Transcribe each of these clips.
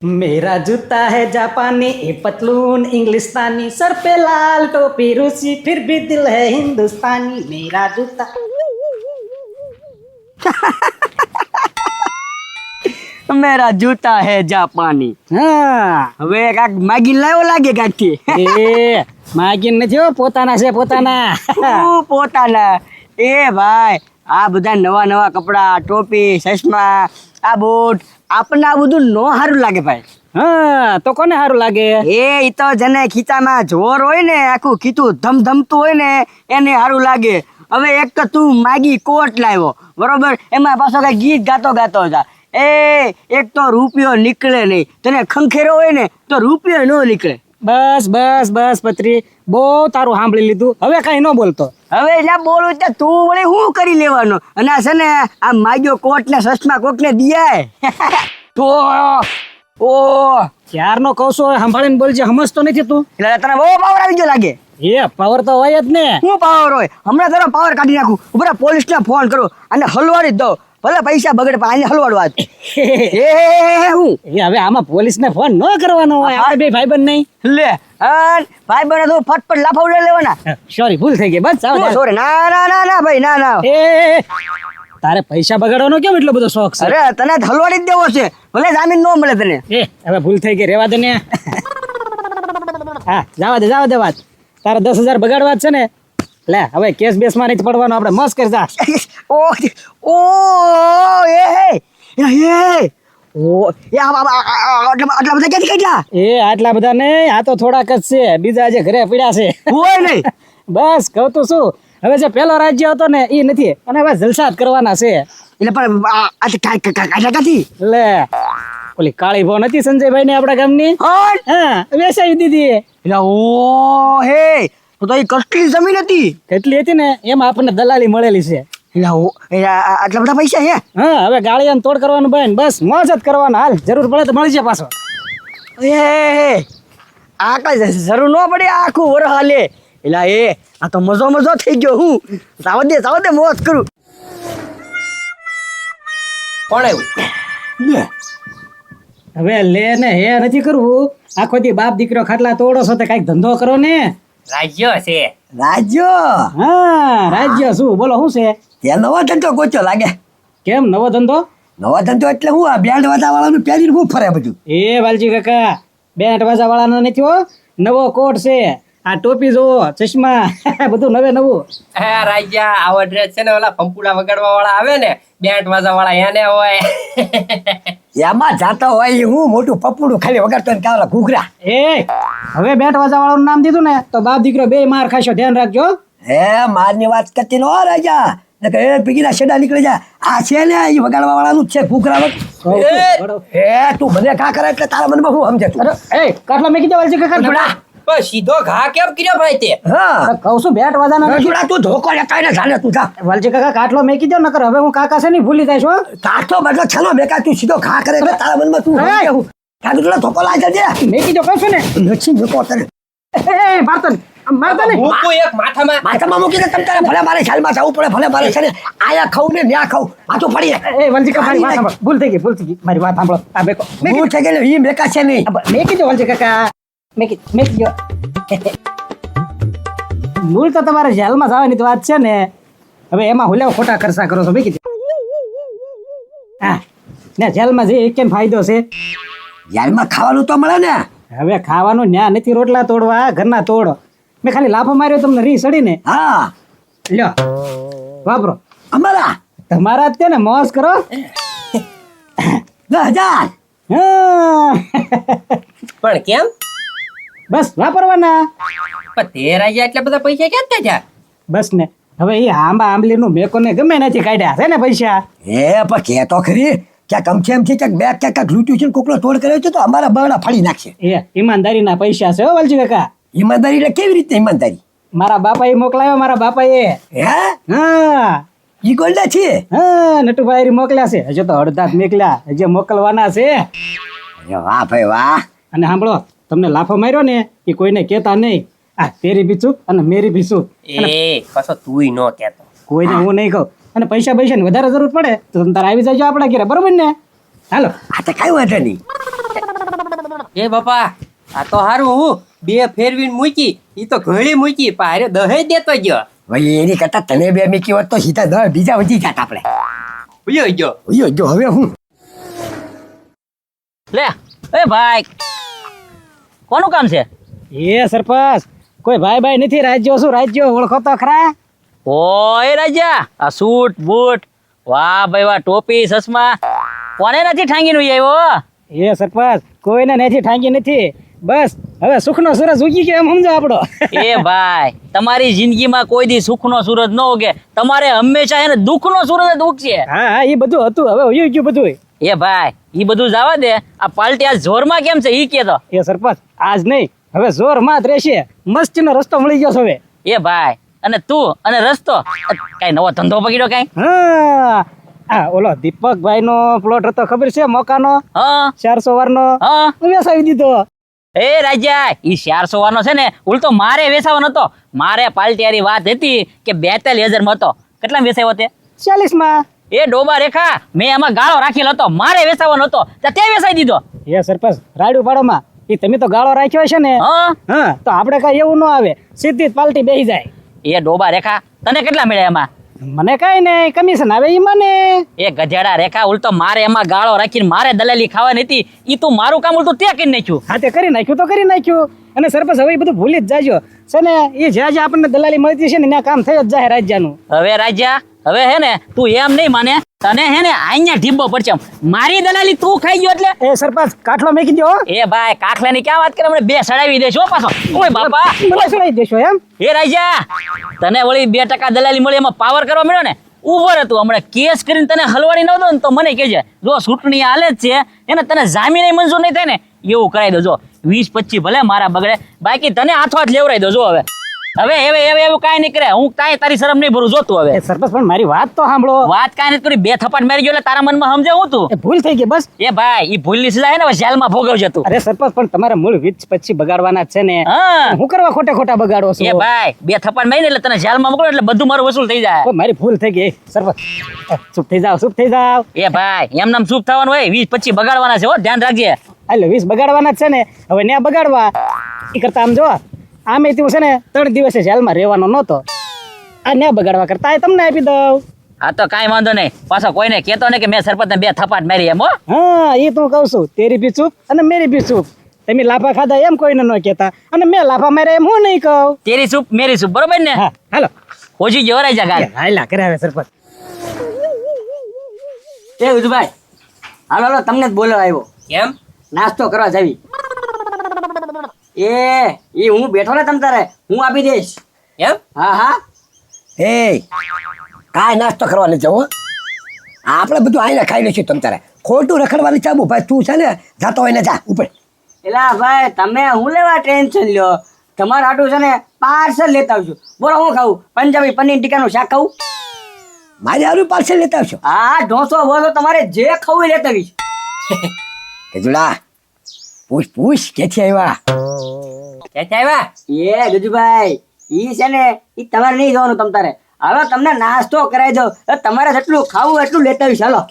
मेरा जूता है जापानी ये पतलून इंग्लिस्तानी सर पे लाल टोपी रूसी फिर भी दिल है हिंदुस्तानी मेरा जूता મેરા જૂતા હે જાપાની. હા હવે કાક માગી લાવ્યો લાગે કાકથી. એ માગીન નથી હો, પોતાના છે પોતાના. તું પોતાના એ ભાઈ આ બધા નવા નવા કપડા ટોપી ચશ્મા આ બૂટ આપણને આ બધું નો સારું લાગે ભાઈ. હા તો કોને સારું લાગે? એ તો જેને ખીચામાં જોર હોય ને આખું ખીચું ધમધમતું હોય ને એને સારું લાગે. હવે એક તો તું માગી કોટ લાવ્યો બરોબર, એમાં પાછો કઈ ગીત ગાતો ગાતો હતા. એક તો રૂપિયો નીકળે નહીં, તને ખંખેરો હોય ને તો રૂપિયો ન નીકળે. બસ બસ બસ પત્રી, બહુ તારું સાંભળી લીધું, હવે કઈ ન બોલતો. હવે એટલે બોલું તો તું વળી શું કરી લેવાનો? અને આ છે ને આ માગ્યો કોટ ને સસમા કોક ને દિયાય તો ઓ ક્યારનો કહું છું સાંભળીને બોલજે, સમજતો નથી તું. એટલે તને બહુ પાવર આવી ગયો લાગે. એ પાવર તો હોય જ ને. શું પાવર હોય? હમણાં તારો પાવર કાઢી નાખું. ઉભરા પોલીસ ને ફોન કરું અને હલવાડી જ દઉં. ભલે પૈસા બગડે પણ આને હલવાડવા જ. હું એ હવે આમાં પોલીસ ને ફોન ન કરવાનો હોય, આપણે બે ભાઈબંધ નહીં. લે ભાઈ બને તો ફટફટ લાફાવડે લેવાના. સોરી ભૂલ થઈ ગઈ, બસ આવો. સોરી ના ના ના ના ભાઈ ના ના. એ તારે પૈસા બગાડવાનો કેમ એટલો બધો શોખ છે? અરે તને હલવાડી જ દેવો છે, ભલે જામીન ન મળે તને. એ હવે ભૂલ થઈ ગઈ, રેવા દે ને. હા જવા દે વાત. તારે 10,000 બગાડવા જ છે ને, લે હવે કેસ બેસ માં નથી પડવાનો, આપણે મસ્ત કરી જા. ઓ ઓ એ ઓ એ આટલા બધા ક્યાંથી કાઢ્યા? એ આટલા બધા નહીં, આ તો થોડાક જ છે, બીજા જે ઘરે પડ્યા છે. હોય નહીં. બસ કહું તો શું, હવે જે પેલો રાજ્ય હતો ને એ નથી, અને હવે જલસા જ કરવાના છે. એટલે પણ કાઢી લે ઓલી કાળી ભો નથી સંજયભાઈ ને આપડા ગામની, હા વેચાઈ દીધી. એટલે ઓ હે તો એ કેટલી જમીન હતી? કેટલી હતી ને એમાં આપણને દલાલી મળેલી છે. એટલે આટલા બધા પૈસા હે? હા હવે ગાળિયાને તોડ કરવાનું ભાઈ, બસ મોજ જ કરવાના. હાલ જરૂર પડે તો મળી જાય પાછો. એ આ કઈ જરૂર ન પડે, આખું વરસ હાલે. એટલે આ તો મજો થઈ ગયો. હું જાવ દે મોજ કરું. કોણ આવ્યું? હવે લે ને હે નથી કરવું, આખો દી બાપ દીકરો ખાટલા તોડો છો તો કઈક ધંધો કરો ને. રાજ્ય છે. રાજ્ય? હા રાજ્ય શું બોલો, શું છે? ત્યાં નવો ધંધો ગોચો લાગે. કેમ નવો ધંધો? નવો ધંધો એટલે હું આ બેન્ડ વાજા વાળાનું પહેરીને હું ફરે બધું. એ વાલજી કાકા, બેન્ટ વાજા વાળાનો નથી હો, નવો કોટ છે. આ ટોપી જોવો, ચશ્મા બધું નવે નવું. હા રાજ્ય આવો ડ્રેસ છે ને ઓલા પંપુડા વગાડવા વાળા આવે ને બેન્ટ વાજા વાળા એને હોય. એમાં જાતો હોય હું મોટું પપ્પુડું ખાલી વગાડતો ને કાવલા ઘૂઘરા. એ હવે બેન્ટ વાજા વાળાનું નામ દીધું ને તો બાપ દીકરો બે માર ખાશો, ધ્યાન રાખજો. હે મારની વાત કરતી નો રાજા, એ પીગીના શેડા નીકળી જાય. આ છે ને એ વગાડવા વાળાનું જ છે ઘૂઘરા. એ તું મને કા કરે એટલે તારા મનમાં હું સમજે? એ કાટલો મેકી દે વાલજી કાકા. પણ સીધો ઘા કેમ કર્યો ભાઈ તે? હા કહું છું બેટ વાજાનો તું ધોકો લેતા ને જાને તું જા. વાલજી કાકા કાટલો મેકી દો, નકર હવે હું કાકા છે ને ભૂલી જાય છો. કાઠો બદલો છલો બેકા, તું સીધો ઘા કરે એટલે તારા મનમાં તું કાકુ થોડા ધોકો લાગે દે. મેકી દો કહું છું ને. નથી ધોકો તને. એ મારતો ને. મૂકું એક માથામાં. માથામાં મૂકીને તમ તારે ભલે મારે ખ્યાલમાં જવું પડે, ભલે મારે છે ને આયા ખાવું ને ન્યા ખાવું, માથું ફરી જાય. એ વાલજી કાકા મારી વાત સાંભળો, ભૂલ થઈ ગઈ મારી વાત સાંભળો. આ બેકો હું છે કે એ બેકા છે નહીં. મેકી દો વાલજી કાકા, મેકી દો. મૂળ તો તમારે જેલમાં જવાની વાત છે ને, હવે એમાં હુલેવ ખોટા ખર્ચા કરો છો. મેકી દો. હા ને જેલમાં જઈ કેમ ફાયદો છે? જેલમાં ખાવાનું તો મળે ને. હવે ખાવાનું ન્યા નથી, રોટલા તોડવા ઘરના તોડો. મેં ખાલી લાફો માર્યો તમને રી સડીને. હા લ્યો વાપરો. અમારા તમારા જ તે ને, મોજ કરો. 10,000. હા પણ કેમ? બસ વાપરવાના. પણ તે રાજ્ય એટલા બધા પૈસા ક્યાં થયા? બસ ને હવે એ આંબલી નું મેકોને ગમે નથી કાઢ્યા છે ને પૈસા. પણ કે તો ખરી ક્યાંક અમથી અમથી ક્યાંક બે ક્યાંક લૂંટ્યું છે, કોકનો તોડ કર્યો છે તો અમારા બરડા ફાડી નાખશે. એ ઈમાનદારીના પૈસા છે હો વાલજી કાકા. ઈમાનદારી એટલે કેવી રીતે ઈમાનદારી? મારા બાપાએ મોકલાયો, મારા બાપાએ. હે હા ઈ ગોલ્ડા છે? હા નટુભાઈ મોકલ્યા છે, હજુ તો અડધા જ મોકલ્યા, હજી મોકલવાના છે. વાહ ભાઈ વાહ. અને સાંભળો, તમને લાફો માર્યો ને એ કોઈને કહેતા નહીં. આ તેરી ભીસું અને મેરી ભીસું એ કશો તુંય નો કહેતો. કોઈને હું નહીં કહું. અને પૈસા ની વધારે જરૂર પડે તો તમે તારે આવી જજો આપણા ઘરે, બરોબર ને? હાલો. આ તો કઈ વાંધો નહીં. એ બાપા આ તો હારું હું 2 ફેરવીને મૂકી ઈ તો ઘણી મૂકી પારે દહે દેતો ગયો ભાઈ એની કરતા તને બે મીકી હોત તો સીધા 10 બીજા વધી જાત આપણે. ઉયો ગયો ઉયો જો હવે હું લે એ ભાઈ કોનું કામ છે? એ સરપંચ કોઈ ભાઈ ભાઈ નથી, રાજ્યો શું રાજ્યો ઓળખો તો ખરા? ઓય રાજા આ સૂટ બૂટ વાહ ભાઈ વાહ, ટોપી ચશ્મા કોને નથી ઠાંગીનું આવ્યો? એ સરપંચ કોઈને નથી ઠાંકી નથી, બસ હવે સુખનો સૂરજ ઉગી ગયો એમ સમજો આપણો. એ ભાઈ તમારી જિંદગીમાં કોઈ દી સુખનો સૂરજ ન ઉગે, તમારે હંમેશા એને દુઃખનો સૂરજ જ ઉગશે. હા હા એ બધું હતું, હવે ઉયું ગયું બધું. એ ભાઈ ઈ બધું જવા દે, આ પાલટી આ જોરમાં કેમ છે ઈ કે તો. એ સરપંચ આજ નહીં હવે જોર માં જ રહેશે, મસ્તીનો રસ્તો મળી ગયો છે હવે. એ ભાઈ અને તું અને રસ્તો કઈ નવો ધંધો પકડ્યો કઈ? હા આ ઓલો દીપકભાઈ નો પ્લોટ હતો ખબર છે, મોકાનો હા 400 વાર નો હા. વેસાવી દીધો. એ રાજા ઈ 400 વાનો છે ને ઉલટો મારે વેચાવાનો હતો. મારે પાલટીયારી વાત હતી કે 42,000 માં હતો. કેટલા વેચાયો તે? 40 માં. એ ડોબા રેખા મેં એમાં ગાળો રાખેલો હતો, મારે વેચાવાનો હતો તે વેચાઈ દીધો. એ સરપંચ રાડુ પાડોમાં એ તમે તો ગાળો રાખ્યો છે ને. હા હા તો આપણે કઈ એવું ન આવે, સીધી જ પાલટી બેસી જાય. એ ડોબા રેખા તને કેટલા મળ્યા એમાં? મને કઈ નહીં, કમિશન આવે ઈ મને. એ ગધેડા રેખા ઉલટો મારે એમાં ગાળો રાખીને મારે દલાલી ખાવાની હતી, ઈ તું મારું કામ ઉલટું તે કરી નાખ્યું. હા તે કરી નાખ્યું તો કરી નાખ્યું. અને સરપંચ હવે ઈ બધું ભૂલી જ જાજો છે ને, એ જ્યાં જ્યાં આપણને દલાલી મળતી છે ને ત્યાં કામ થઈ જ જાય રાજ્યનું. હવે રાજા હવે હે ને તું એમ નહીં માને, તને હે ને અહીંયા ઢીબો પડશે. મારી દલાલી તું ખાઈ ગયો એટલે. એ સરપંચ કાઠલો મેકી દો. એ ભાઈ કાખલાની ક્યાં વાત કરે, હમણાં 2 સડાવી દેશો હો પાછો. ઓય બાપા મને સુનાઈ દેશો એમ. એ રાજા તને વળી 2% દલાલી મળી, એમાં પાવર કરવા મળ્યો ને ઉભર હતું. હમણાં કેસ કરીને તને હલવાડી ન દો ને તો મને કહેજે, જો ચૂંટણી હાલે જ છે એને તને જામીન મંજૂર નહીં થાય ને એવું કરાવી દો. જો 20-25 ભલે મારા બગડે, બાકી તને હાથો હાથ લેવરાઈ દો. જો હવે એવું કાંઈ નહીં કરે, હું કાંઈ તારી શરમ નહીં ભરું. જોતું હવે એ સરપંચ પણ મારી વાત તો સાંભળો. વાત કાંઈ નથી કરી, 2 થપ્પડ મારી ગયો એટલે તારા મનમાં સમજે હું તું. એ ભૂલ થઈ ગઈ બસ. એ ભાઈ ઈ ભૂલની સજા હે ને હવે જેલમાં ભોગવજે તું. અરે સરપંચ પણ તમારે મૂળ 20-25 બગાડવાના જ છે ને, હા હું કરવા ખોટા બગાડો છો? એ ભાઈ 2 થપ્પડ મારીને એટલે તને જેલમાં મોકલો એટલે બધું મારું વસૂલ થઈ જાય. કોઈ મારી ભૂલ થઈ ગઈ. સરપંચ ચૂપ થઈ જાવ, ચૂપ થઈ જાવ. એ ભાઈ એમ નામ ચૂપ થવાનું હોય, 20-25 બગાડવાના છે હો, ધ્યાન રાખજે. એટલે 20 બગાડવાના જ છે ને, હવે ન્યા બગાડવા એ કરતા આમ જો આમે તું છે ને 3 દિવસે જેલમાં રહેવાનો નહોતો, આ ન્યા બગાડવા કરતા આ તમને આપી દઉં. હા તો કાંઈ વાંધો નહીં, પાછો કોઈને કહેતો નહીં કે મેં સરપંચને 2 થપાટ મારી એમ હો. હા એ તું કહું છું, તેરી બી ચૂપ અને મેરી બી ચૂપ. તમે લાફા ખાધા એમ કોઈને ન કહેતા અને મેં લાફા માર્યા એમ હું નહીં કહું. તેરી સૂપ મેરી સૂપ, બરોબર ને? હા હાલો હોજી ગયો રાજા ગાલ. હાલા કરે હવે સરપંચ. એ ઉદભાઈ હાલો હાલો તમને જ બોલવા આવ્યો, કેમ નાસ્તો કરવા જાવી. એ હું બેઠો ને તમ તારે હું આપી દઈશ. એમ હા હા એ કાંઈ નાસ્તો કરવા નથી જવો, આપણે બધું આઈને ખાઈ લઈશું તમ તારે. ખોટું રખડવાની ચાબુ ભાઈ, તું છે ને જાતો હોય ને જા ઉપર. એલા ભાઈ તમે હું લેવા ટેન્શન લ્યો, તમારા હાટું છે ને પાર્સલ લેતા આવજો. બોલો હું ખાવું? પંજાબી પનીર ટીકાનું શાક ખાવું? મારે હારું પાર્સલ લેતા આવશો? હા ઢોસો બોલો તમારે જે ખાવું એ લેતા આવીશ. ગજુડા પૂછ ક્યાંથી આવ્યા? ક્યાંથી આવ્યા? એ ગજુભાઈ ઈ છે ને ઈ તમારે નહીં જવાનું તમ તારે. હાલો તમને નાસ્તો કરાવી દો, તમારે જેટલું ખાવું એટલું લેતા આવીશ. હાલો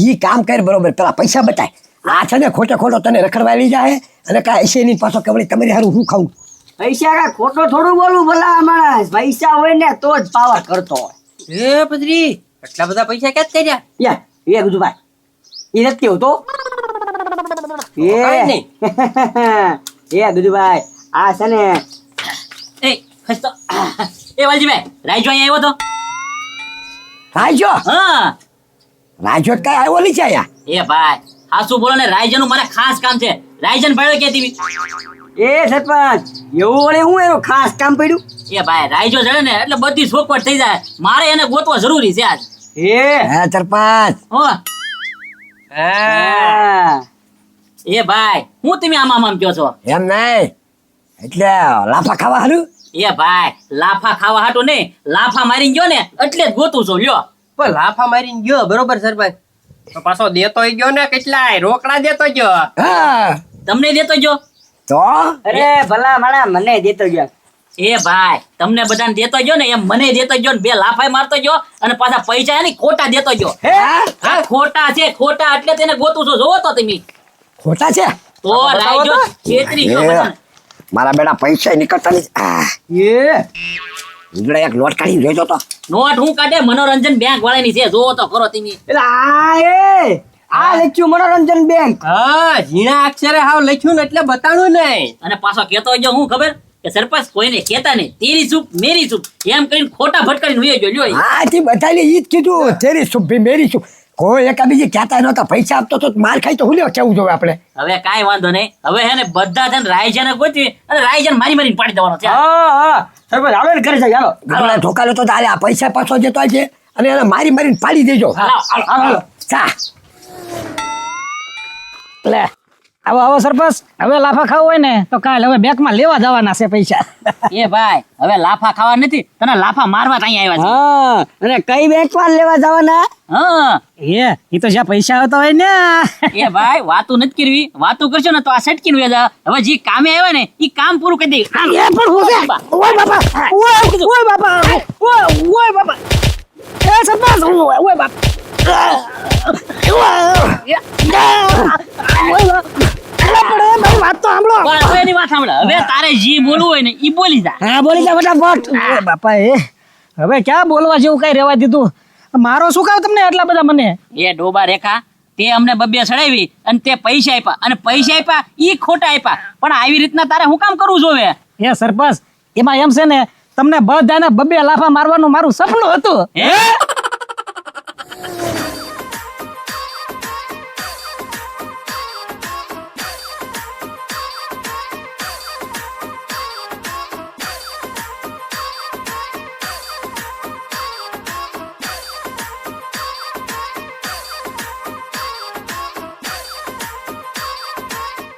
ઈ કામ કર બરોબર, પેલા પૈસા બતાય. આ છે ને ખોટો તને રખડવા લઈ જાય અને કાંઈ એસે નહીં પાછો કે તમારી હારું હું ખાવું. પૈસા કાંઈ ખોટો થોડું બોલું ભલા માણસ, પૈસા હોય ને તો જ પાવર કરતો હોય. એ પદરી એટલા બધા પૈસા ક્યાંથી કર્યા? એ ગજુભાઈ ઈ નથી હોતો. કાંઈ નહીં. એ ગજુભાઈ આ છે ને એ ખસ તો. એ વાલજીભાઈ રાઈજો અહીંયા આવ્યો તો? રાજો હા રાજો કઈ આવ્યો નહીં છે અહીંયા. એ ભાઈ હા શું બોલો ને, રાયજાનું મારે ખાસ કામ છે. રાયજન ભાડ્યો કે તીવી? એ સરપંચ એવું વળે હું એનું ખાસ કામ પડ્યું? એ ભાઈ રાયજો જડે ને એટલે બધી સોકવટ થઈ જાય, મારે એને ગોતવા જરૂરી છે આજ. હે સરપંચ હો હા એ ભાઈ હું તમે આમ કહો છો? એમ નહીં એટલે લાફા ખાવા હારું? એ ભાઈ લાફા ખાવા હાટું નહીં, લાફા મારી ગયો ને એટલે જ ગોતું છું. લ્યો પણ લાફા મારીને ગયો બરોબર સરપંચ, તો પાછો દેતોય ગયો ને, કેટલાય રોકડા દેતો ગયો. હા તમને દેતો ગયો? તો અરે ભલા માણા મને દેતો ગયો. એ ભાઈ તમને બધાને દેતો ગયો ને એમ મને દેતો ગયો ને 2 લાફાય મારતો ગયો અને પાછા પૈસા એની ખોટા દેતો ગયો. હે હા ખોટા છે, ખોટા એટલે તેને ગોતું છું. જોવો તો તમે ખોટા છે? તો રાજો છેતરી ગયો બધાને. મારા બેટા પૈસા નીકળતા નહીં. ઈગડે એક નોટ કાઢી જોઈજો તો. નોટ હું કાઢે મનોરંજન બેંક વાળાની છે જોવો તો ખરો તમે. એટલે આ લખ્યું મનોરંજન બેંક. હા ઝીણા અક્ષરે હાવ લખ્યું ને એટલે બતાડું નહીં. અને પાછો કેતો હોય હું ખબર કે સરપંચ કોઈને કહેતા નહીં તેરી ચૂપ મેરી ચૂપ એમ કરીને ખોટા ભટકાઈને હુંય ગયો લ્યો. હા તે બધાને ઈ જ કીધું તેરી સુપ ભી મેરી સુપ. કોઈ એકા બીજી કહેતા નહોતા પૈસા આપતો તો માર ખાઈ તો હું લેવા કેવું જોવે આપણે. હવે કાંઈ વાંધો નહીં. હવે હે ને બધા છે ને રાયજાને ગોતી અને રાયજાને મારીને પાડી દેવાનો છે. હા સરપંચ આવે ને ઘરે જાય હાલો. ગોળા ઠોકાલો તો તારે આ પૈસા પાછો જતો છે અને એને મારીને પાડી દેજો. હાલો ચા લે આવો આવો સરપંચ, હવે લાફા ખાવું હોય ને તો કાલ હવે બેંકમાં લેવા જવાના છે પૈસા. એ ભાઈ હવે લાફા ખાવા નથી તને લાફા મારવા જ અહીંયા આવ્યા હા અને કઈ બેંકમાં લેવા જવાના? છે. હા એ તો જ્યાં પૈસા આવતા હોય ને. એ ભાઈ વાતું નથી કરવી. વાતું કરશો ને તો આ સટકી નું હવે જે કામે આવ્યા ને એ કામ પૂરું કરી દે. એ પણ હું છે. ઓય બાપા, ઓય બાપા, ઓય બાપા. એ સરપંચ, ઓય બાપા. મારી વાત તો સાંભળો. પણ હવે એની વાત સાંભળ. હવે તારે જે બોલવું હોય ને ઈ બોલી જા. હા બોલી જા ફટાફટ. ઓય બાપા હવે ક્યાં બોલવા જેવું કઈ રહેવા દીધું. મારો શું કામ તમને એટલા બધા મને? એ ડોબા રેખા તે અમને બબ્બે સડાવી અને તે પૈસા આપ્યા અને પૈસા આપ્યા ઈ ખોટા આપ્યા. પણ આવી રીતના તારે શું કામ કરવું જોવે? એ સરપંચ એમાં એમ છે ને તમને બધાને બબ્બે લાફા મારવાનું મારું સપનું હતું. હે